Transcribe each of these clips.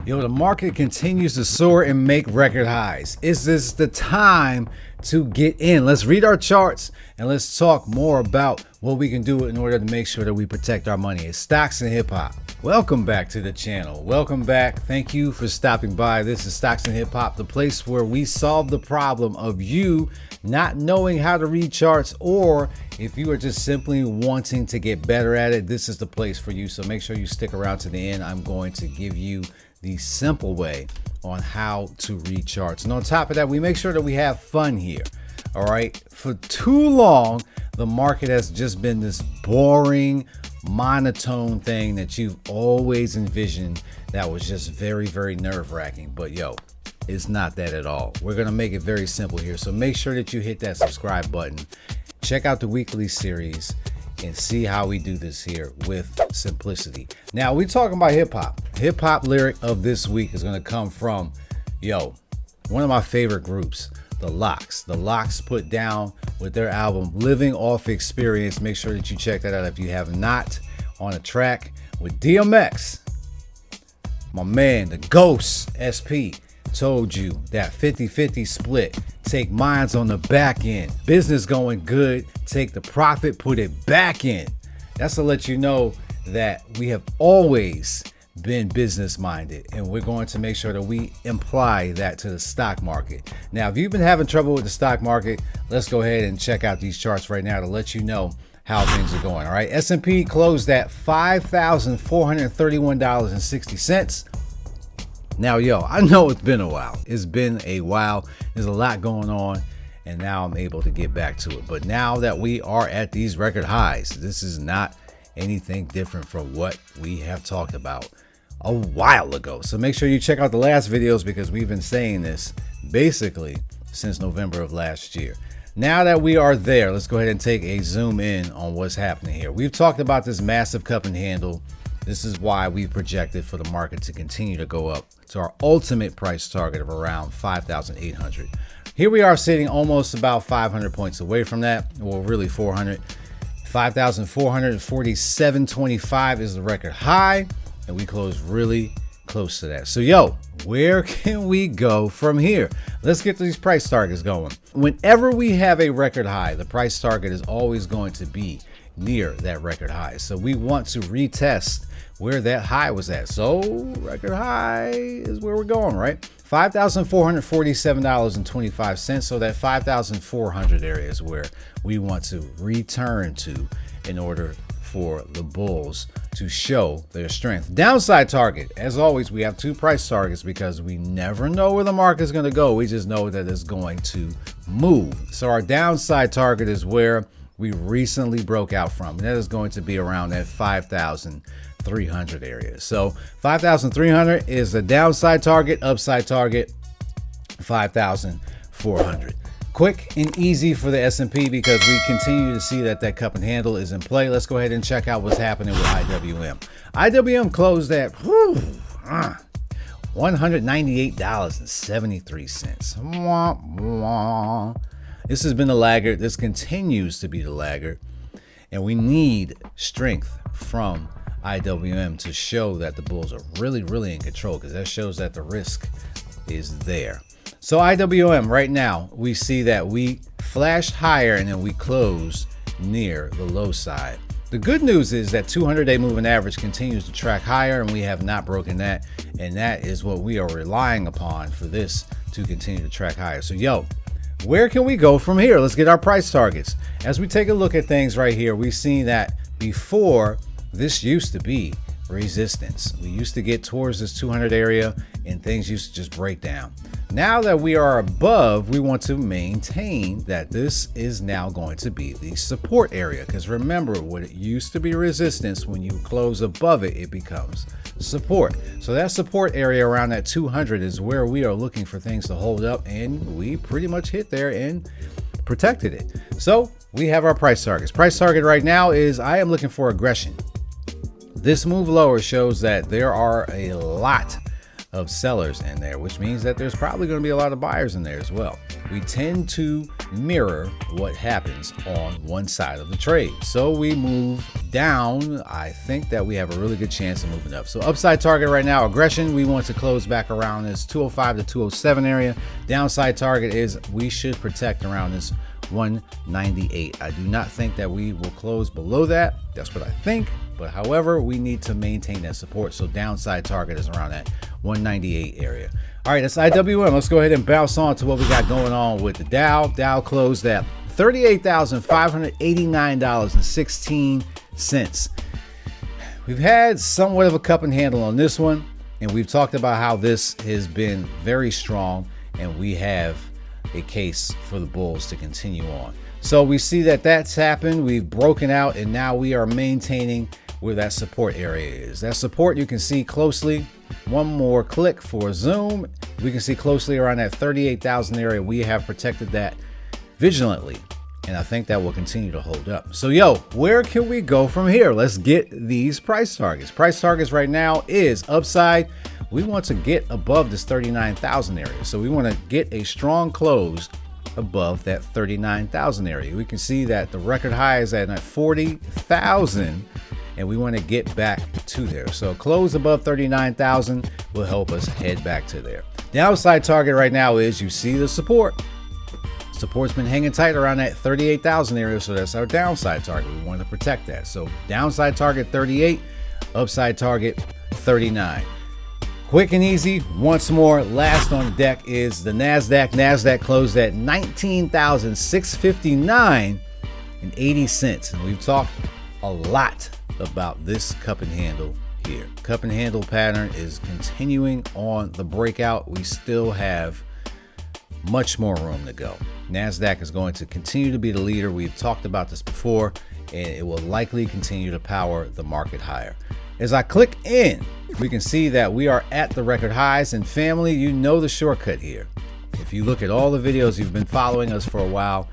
Yo, the market continues to soar and make record highs. Is this the time to get in? Let's read our charts and let's talk more about what we can do in order to make sure that we protect our money. It's Stocks and Hip Hop. Welcome back to the channel. Welcome back. Thank you for stopping by. This is Stocks and Hip Hop, the place where we solve the problem of you not knowing how to read charts, or if you are just simply wanting to get better at it, this is the place for you. So make sure you stick around to the end. I'm going to give you the simple way on how to read charts. And on top of that, we make sure that we have fun here. All right. For too long, the market has just been this boring, monotone thing that you've always envisioned that was just very, very nerve-wracking. But yo, it's not that at all. We're going to make it very simple here. So make sure that you hit that subscribe button. Check out the weekly series and see how we do this here with simplicity. Now, we're talking about hip hop. Hip hop lyric of this week is going to come from, one of my favorite groups, The Lox. The Lox put down with their album Living Off Experience. Make sure that you check that out if you have not. On a track with DMX. My man, the Ghost SP, told you that 50-50 split. Take mines on the back end. Business going good. Take the profit, put it back in. That's to let you know that we have always been business minded, and we're going to make sure that we imply that to the stock market. Now, if you've been having trouble with the stock market, let's go ahead and check out these charts right now to let you know how things are going. All right, S&P closed at $5,431.60. Now, I know it's been a while. It's been a while. There's a lot going on, and now I'm able to get back to it. But now that we are at these record highs, this is not anything different from what we have talked about a while ago. So make sure you check out the last videos, because we've been saying this basically since November of last year. Now that we are there, let's go ahead and take a zoom in on what's happening here. We've talked about this massive cup and handle. This is why we've projected for the market to continue to go up to our ultimate price target of around 5,800. Here we are sitting almost about 500 points away from that. Well, really 400. 5,447.25 is the record high, and we closed really close to that. So where can we go from here? Let's get these price targets going. Whenever we have a record high, the price target is always going to be near that record high. So we want to retest where that high was at. So record high is where we're going, right? $5,447.25. So that 5,400 area is where we want to return to in order for the bulls to show their strength. Downside target, as always, we have two price targets because we never know where the market is going to go. We just know that it's going to move. So our downside target is where we recently broke out from, and that is going to be around that 5,300 area. So 5,300 is the downside target. Upside target 5,400. Quick and easy for the S&P because we continue to see that cup and handle is in play. Let's go ahead and check out what's happening with IWM. IWM closed at $198.73. This has been the laggard. This continues to be the laggard. And we need strength from IWM to show that the bulls are really, really in control, because that shows that the risk is there. So IWM right now, we see that we flashed higher and then we closed near the low side. The good news is that 200-day moving average continues to track higher, and we have not broken that. And that is what we are relying upon for this to continue to track higher. So where can we go from here? Let's get our price targets. As we take a look at things right here, we see that before, this used to be resistance. We used to get towards this 200 area and things used to just break down. Now that we are above, we want to maintain that this is now going to be the support area, because remember, what it used to be resistance, when you close above it, it becomes support. So that support area around that 200 is where we are looking for things to hold up, and we pretty much hit there and protected it. So we have our price targets. Price target right now is, I am looking for aggression. This move lower shows that there are a lot of sellers in there, which means that there's probably going to be a lot of buyers in there as well. We tend to mirror what happens on one side of the trade. So we move down. I think that we have a really good chance of moving up. So upside target right now, aggression, we want to close back around this 205 to 207 area. Downside target is we should protect around this 198. I do not think that we will close below that. That's what I think. But however, we need to maintain that support. So downside target is around that 198 area. All right, that's IWM. Let's go ahead and bounce on to what we got going on with the Dow. Dow closed at $38,589.16. We've had somewhat of a cup and handle on this one, and we've talked about how this has been very strong, and we have a case for the bulls to continue on. So we see that that's happened. We've broken out, and now we are maintaining where that support area is. That support you can see closely. One more click for zoom. We can see closely around that 38,000 area. We have protected that vigilantly, and I think that will continue to hold up. So yo, where can we go from here? Let's get these price targets. Price targets right now is upside. We want to get above this 39,000 area. So we want to get a strong close above that 39,000 area. We can see that the record high is at 40,000, and we want to get back to there. So close above 39,000 will help us head back to there. Downside target right now is, you see the support. Support's been hanging tight around that 38,000 area, so that's our downside target. We want to protect that. So downside target 38, upside target 39. Quick and easy, once more, last on the deck is the Nasdaq. Nasdaq closed at 19,659.80 cents. And we've talked a lot about this cup and handle here. Cup and handle pattern is continuing on the breakout. We still have much more room to go. Nasdaq is going to continue to be the leader. We've talked about this before, and it will likely continue to power the market higher. As I click in, we can see that we are at the record highs, and family, you know the shortcut here. If you look at all the videos, you've been following us for a while.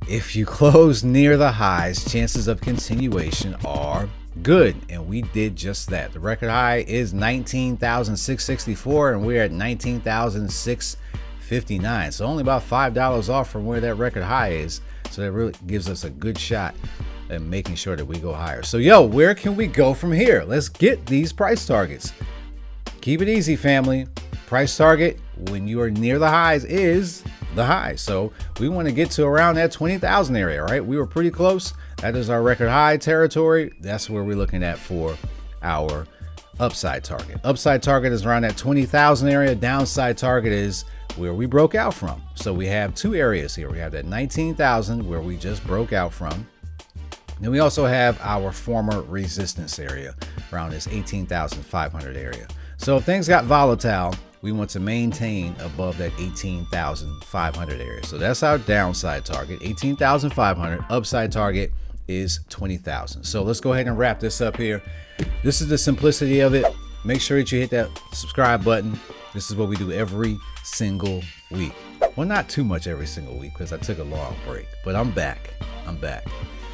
If you close near the highs, chances of continuation are good, and we did just that. The record high is 19,664, and we're at 19,659. So only about $5 off from where that record high is. So that really gives us a good shot and making sure that we go higher. So yo, where can we go from here? Let's get these price targets. Keep it easy, family. Price target when you are near the highs is the high. So we want to get to around that 20,000 area, right? We were pretty close. That is our record high territory. That's where we're looking at for our upside target. Upside target is around that 20,000 area. Downside target is where we broke out from. So we have two areas here. We have that 19,000 where we just broke out from. Then we also have our former resistance area around this 18,500 area. So if things got volatile, we want to maintain above that 18,500 area. So that's our downside target, 18,500. Upside target is 20,000. So let's go ahead and wrap this up here. This is the simplicity of it. Make sure that you hit that subscribe button. This is what we do every single week. Well, not too much every single week because I took a long break, but I'm back.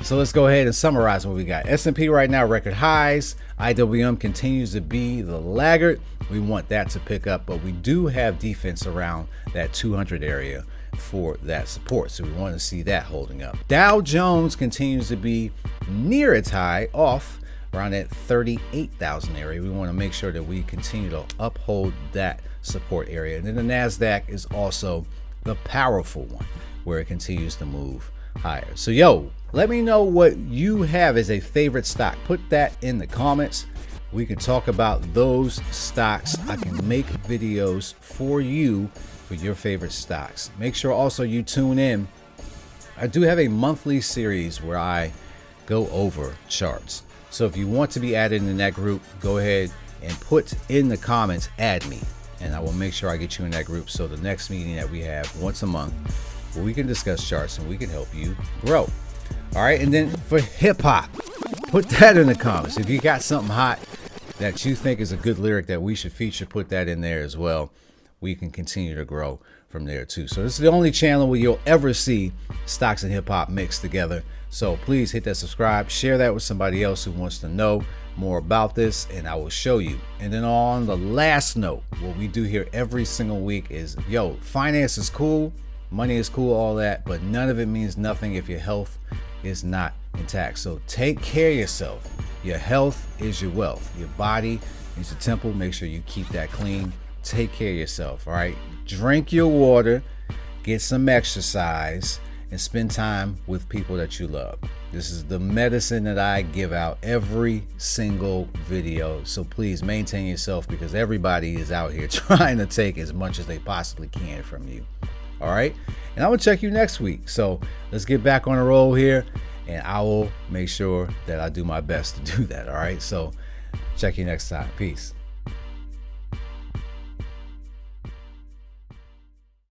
So let's go ahead and summarize what we got. S&P right now, record highs. IWM continues to be the laggard. We want that to pick up, but we do have defense around that 200 area for that support. So we want to see that holding up. Dow Jones continues to be near its high, off around that 38,000 area. We want to make sure that we continue to uphold that support area. And then the Nasdaq is also the powerful one where it continues to move higher. So yo, let me know what you have as a favorite stock. Put that in the comments. We can talk about those stocks. I can make videos for you for your favorite stocks. Make sure also you tune in. I do have a monthly series where I go over charts. So if you want to be added in that group, go ahead and put in the comments, add me, and I will make sure I get you in that group. So the next meeting that we have once a month, where we can discuss charts and we can help you grow. All right, and then for hip hop, put that in the comments. If you got something hot that you think is a good lyric that we should feature, put that in there as well. we can continue to grow from there too. So this is the only channel where you'll ever see stocks and hip hop mixed together. So please hit that subscribe, share that with somebody else who wants to know more about this, and I will show you. And then on the last note, what we do here every single week is, yo, finance is cool, money is cool, all that, but none of it means nothing if your health is not intact. So take care of yourself. Your health is your wealth. Your body is a temple. Make sure you keep that clean. Take care of yourself, all right? Drink your water, get some exercise, and spend time with people that you love. This is the medicine that I give out every single video. So please maintain yourself, because everybody is out here trying to take as much as they possibly can from you. All right? And I will check you next week. So let's get back on the roll here, and I will make sure that I do my best to do that. All right? So check you next time. Peace.